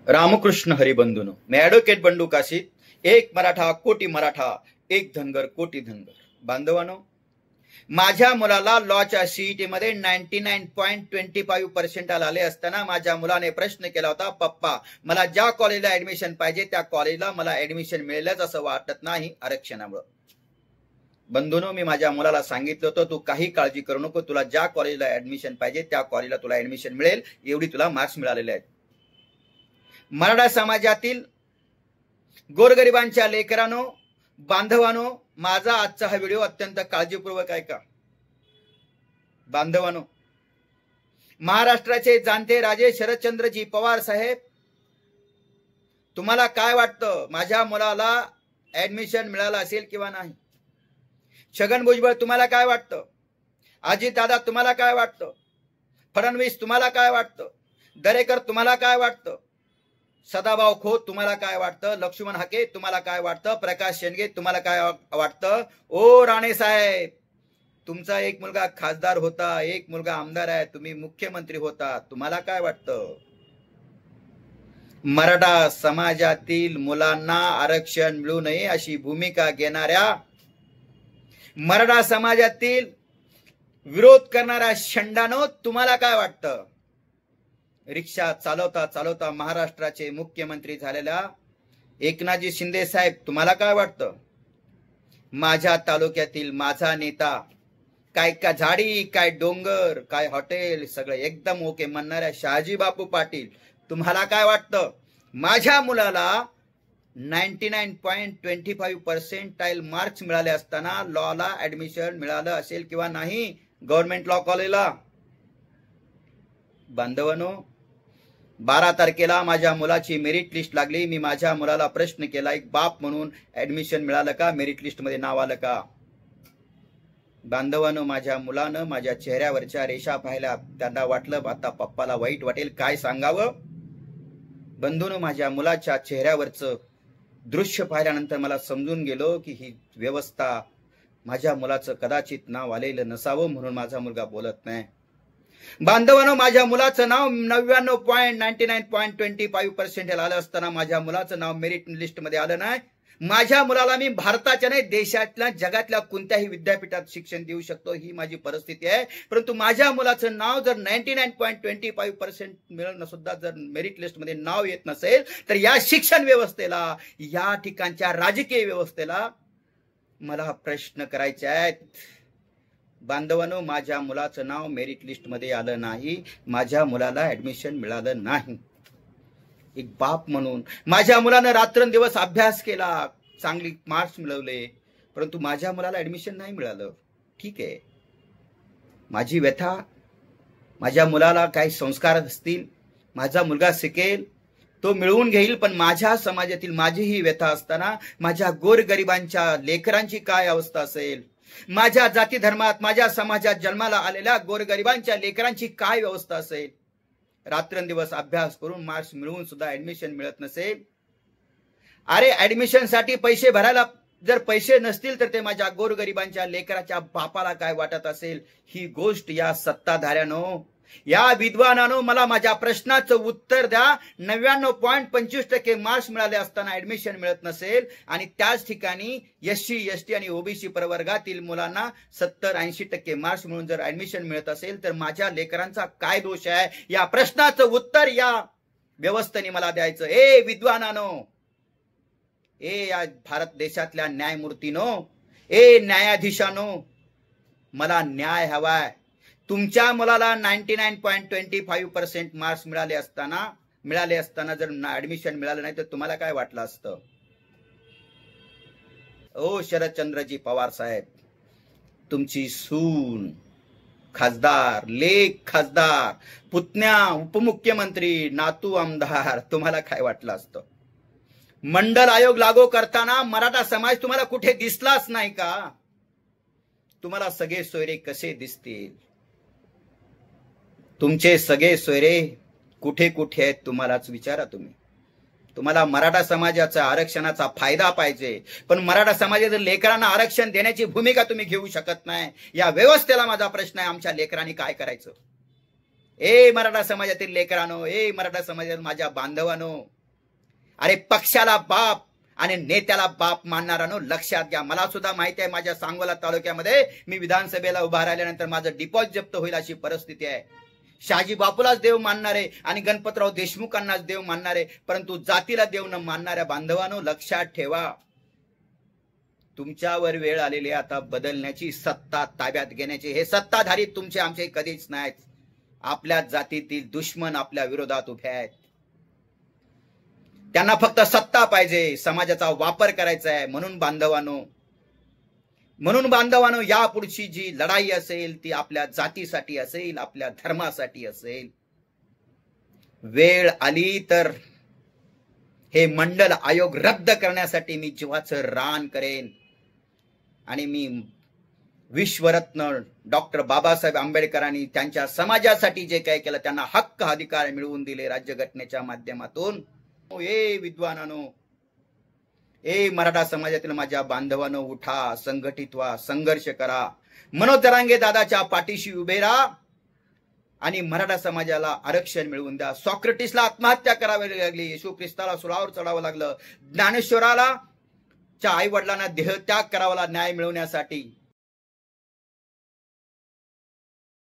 रामकृष्ण हरिबंधूनो, मी advocate Bandu काशीत. एक मराठा कोटी मराठा, एक धनगर कोटी धनगर. बांधवानो, माझ्या मुलाला लॉच्या सीईटी मध्ये 99.25% आले असताना माझ्या मुलाने प्रश्न केला होता, पप्पा मला ज्या कॉलेजला ऍडमिशन पाहिजे त्या कॉलेजला मला ऍडमिशन मिळेलच असं वाटत नाही आरक्षणामुळे. बंधूनो, मी माझ्या मुलाला सांगितलं होतं तू काही काळजी करू नको, तुला ज्या कॉलेजला ऍडमिशन पाहिजे त्या कॉलेजला तुला ऍडमिशन मिळेल, एवढी तुला मार्क्स मिळालेले आहेत. मराठा समाजातील गोरगरिबांच्या लेकरांनो, बांधवांनो, माझा आजचा हा व्हिडिओ अत्यंत काळजीपूर्वक ऐका. बांधवांनो, महाराष्ट्राचे जाणते राजे शरदचंद्रजी पवार साहेब, तुम्हाला काय वाटतं माझ्या मुलाला ऍडमिशन मिळालं असेल किंवा नाही? छगन भुजबळ तुम्हाला काय वाटतं? अजितदादा तुम्हाला काय वाटतं? फडणवीस तुम्हाला काय वाटतं? दरेकर तुम्हाला काय वाटतं? सदाभाऊ खोत तुम्हाला काय वाटतं? लक्ष्मण हाके तुम्हाला काय वाटतं? प्रकाश शेंडगे तुम्हाला काय वाटतं? ओ राणे साहेब, तुमचा एक मुलगा खासदार होता, एक मुलगा आमदार आहे, तुम्ही मुख्यमंत्री होता, तुम्हाला काय वाटतं? मराठा समाजातील मुलांना आरक्षण मिळू नये अशी भूमिका घेणाऱ्या, मराठा समाजातील विरोध करणाऱ्या शंडानो, तुम्हाला काय वाटतं? रिक्षा चालवता चालवता महाराष्ट्राचे मुख्यमंत्री झालेल्या एकनाथजी शिंदे साहेब, तुम्हाला काय वाटतं? माझ्या तालुक्यातील माझा नेता, काय का झाडी, काय डोंगर, काय हॉटेल, सगळं एकदम ओके म्हणणाऱ्या शहाजी बापू पाटील, तुम्हाला काय वाटतं? माझ्या मुलाला 99.25% मार्क्स मिळाले असताना लॉला ऍडमिशन मिळालं असेल किंवा नाही गव्हर्नमेंट लॉ कॉलेजला? बांधवांनो, 12 तारखेला माझ्या मुलाची मेरिट लिस्ट लागली. मी माझ्या मुलाला प्रश्न केला, एक बाप म्हणून ऍडमिशन मिळालं का? मेरिट लिस्ट मध्ये नाव आलं का? बांधवांनो, माझ्या मुलानं माझ्या चेहऱ्यावरच्या रेषा पाहिल्या, त्यांना वाटलं आता पप्पाला वाईट वाटेल, काय सांगावं. बंधूनो, माझ्या मुलाच्या चेहऱ्यावरचं दृश्य पाहिल्यानंतर मला समजून गेलो की ही व्यवस्था, माझ्या मुलाचं कदाचित नाव आलेलं नसावं म्हणून माझा मुलगा बोलत नाही. बांधवांनो, माझ्या मुलाचं नाव 99.25% आलं असताना माझ्या मुलाचं नाव मेरिट लिस्ट मध्ये आलं नाही. माझ्या मुलाला मी भारताच्या नाही, देशातल्या जगातल्या कोणत्याही विद्यापीठात शिक्षण देऊ शकतो, ही माझी परिस्थिती आहे. परंतु माझ्या मुलाचं नाव जर 99.25% मिळणं सुद्धा जर मेरिट लिस्ट मध्ये नाव येत नसेल तर या शिक्षण व्यवस्थेला, या ठिकाणच्या राजकीय व्यवस्थेला मला प्रश्न करायचे आहेत. बांधवांनो, माझ्या मुलाचं नाव मेरिट लिस्ट मध्ये आलं नाही, माझ्या मुलाला ऍडमिशन मिळालं नाही. एक बाप म्हणून माझ्या मुलानं रात्रंदिवस अभ्यास केला, चांगली मार्क्स मिळवले, परंतु माझ्या मुलाला ऍडमिशन नाही मिळालं. ठीक आहे, माझी व्यथा, माझ्या मुलाला काही संस्कार असतील, माझा मुलगा शिकेल, तो मिळवून घेईल, पण माझ्या समाजातील माझी ही व्यथा असताना माझ्या गोरगरिबांच्या लेकरांची काय अवस्था असेल? माझ्या जाती धर्मात, माझ्या समाजात जन्माला आलेल्या गोरगरिबांच्या लेकरांची काय व्यवस्था असेल? रात्रंदिवस अभ्यास करून मार्क्स मिळवून सुद्धा ऍडमिशन मिळत नसेल. अरे, ऍडमिशन साठी पैसे भरायला जर पैसे नसतील तर ते माझ्या गोरगरिबांच्या लेकराच्या बापाला काय वाटत असेल? ही गोष्ट या सत्ताधाऱ्यानो, या विद्वानानो, मला माझ्या प्रश्नाचं उत्तर द्या. 99.25% मार्क्स मिळाले असताना ऍडमिशन मिळत नसेल आणि त्याच ठिकाणी एससी, एसटी आणि ओबीसी प्रवर्गातील मुलांना 70-80% मार्क्स मिळून जर ऍडमिशन मिळत असेल तर माझ्या लेकरांचा काय दोष आहे? या प्रश्नाचं उत्तर या व्यवस्थेने मला द्यायचं. ए विद्वानानो, ए या भारत देशातल्या न्यायमूर्तीनो, ए न्यायाधीशानो, मला न्याय हवाय. तुमच्या मुलाला 99.25% मार्क्स मिळाले असताना जर ऍडमिशन मिळालं नाही तर तुम्हाला काय वाटलं असतं? ओ शरदचंद्रजी पवार साहेब, तुमची सून खासदार, लेक खासदार, पुतण्या उपमुख्यमंत्री, नातू आमदार, तुम्हाला काय वाटलं असतं? मंडल आयोग लागू करताना मराठा समाज तुम्हाला कुठे दिसलाच नाही का? तुम्हाला सगळे सोयरे कसे दिसतील? तुमचे सगळे सोयरे कुठे कुठे आहेत तुम्हालाच विचारा तुम्ही. तुम्हाला मराठा समाजाचा आरक्षणाचा फायदा पाहिजे, पण मराठा समाजातील लेकरांना आरक्षण देण्याची भूमिका तुम्ही घेऊ शकत नाही. या व्यवस्थेला माझा प्रश्न आहे, आमच्या लेकरांनी काय करायचं? ए मराठा समाजातील लेकरांनो, ए मराठा समाजातील माझ्या बांधवांनो, अरे पक्षाला बाप आणि नेत्याला बाप मानणारानो लक्षात घ्या. मला सुद्धा माहिती आहे माझ्या सांगोला तालुक्यामध्ये मी विधानसभेला उभा राहिल्यानंतर माझं डिपॉझिट जप्त होईल अशी परिस्थिती आहे. शहाजी बापूलाच देव मानणारे आणि गणपतराव देशमुखांनाच देव मानणारे, परंतु जातीला देव न मानणाऱ्या बांधवांनो लक्षात ठेवा, तुमच्यावर वेळ आलेली आता बदलण्याची, सत्ता ताब्यात घेण्याची. हे सत्ताधारी तुमचे आमचे कधीच नाहीत. आपल्या जातीतील दुश्मन आपल्या विरोधात उभे आहेत. त्यांना फक्त सत्ता पाहिजे, समाजाचा वापर करायचा आहे. म्हणून बांधवांनो यापुढची जी लढाई असेल ती आपल्या जातीसाठी असेल, आपल्या धर्मासाठी असेल. वेळ आली तर हे मंडल आयोग रद्द करण्यासाठी मी जीवाचं रान करेन. आणि मी विश्वरत्न डॉक्टर बाबासाहेब आंबेडकरांनी त्यांच्या समाजासाठी जे काही केलं, त्यांना हक्क अधिकार मिळवून दिले राज्यघटनेच्या माध्यमातून. ए विद्वानानो, ए मराठा समाजातील माझ्या बांधवांनो, उठा, संघटित व्हा, संघर्ष करा. मनोज जरांगे दादाच्या पाठीशी उभे राहा आणि मराठा समाजाला आरक्षण मिळवून द्या. सॉक्रेटिसला आत्महत्या करावी लागली, येशू ख्रिस्ताला सुळावर चढावं लागलं, ज्ञानेश्वराला च्या आई वडिलांना देहत्याग करावा न्याय मिळवण्यासाठी.